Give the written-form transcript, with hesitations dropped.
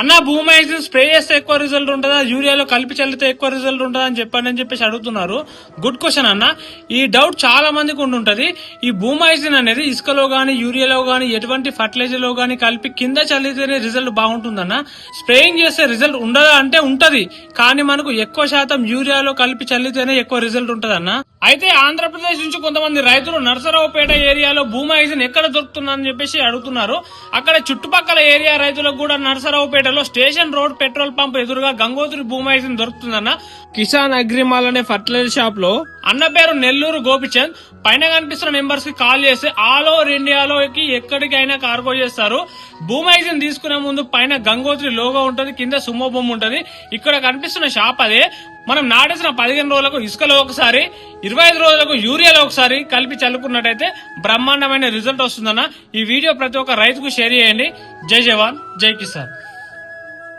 అన్న భూమైజిన్ స్ప్రే చేస్తే ఎక్కువ రిజల్ట్ ఉంటుందా, యూరియాలో కలిపి చల్లితే ఎక్కువ రిజల్ట్ ఉంటుందా అని చెప్పండి అని చెప్పేసి అడుగుతున్నారు. గుడ్ క్వశ్చన్ అన్న. ఈ డౌట్ చాలా మందికి ఉంటుంటది. ఈ భూమైజిన్ అనేది ఇసుకలో గానీ, యూరియాలో గానీ, ఎటువంటి ఫర్టిలైజర్ లో గానీ కలిపి కింద చల్లితేనే రిజల్ట్ బాగుంటుందన్న. స్ప్రేయింగ్ చేస్తే రిజల్ట్ ఉండదా అంటే ఉంటది, కానీ మనకు ఎక్కువ శాతం యూరియాలో కలిపి చల్లితేనే ఎక్కువ రిజల్ట్ ఉంటదన్న. అయితే ఆంధ్రప్రదేశ్ నుంచి కొంతమంది రైతులు నరసరావుపేట ఏరియాలో భూమైజిన్ ఎక్కడ దొరుకుతుందని చెప్పేసి అడుగుతున్నారు. అక్కడ చుట్టుపక్కల ఏరియా రైతులకు కూడా నరసరావుపేటలో స్టేషన్ రోడ్ పెట్రోల్ పంప్ ఎదురుగా గంగోత్రి భూమైజిన్ దొరుకుతుందన్న. కిసాన్ అగ్రిమాల్ అనే ఫర్టిలైజర్ షాప్ లో అన్న పేరు నెల్లూరు గోపిచంద్. పైన కనిపిస్తున్న నెంబర్స్ కి కాల్ చేసి ఆల్ ఓవర్ ఇండియాలోకి ఎక్కడికైనా కార్గో చేస్తారు. భూమైజిన్ తీసుకునే ముందు పైన గంగోత్రి లోగో ఉంటది, కింద సుమో బొమ్మ ఉంటది. ఇక్కడ కనిపిస్తున్న షాప్ అదే. మనం నాటేసిన 15 రోజులకు ఇసుకలో ఒకసారి, 25 రోజులకు యూరియాలో ఒకసారి కలిపి చల్లుకున్నట్టయితే బ్రహ్మాండమైన రిజల్ట్ వస్తుందన్న. ఈ వీడియో ప్రతి ఒక్క రైతుకు షేర్ చేయండి. జై జవాన్, జై కిసాన్.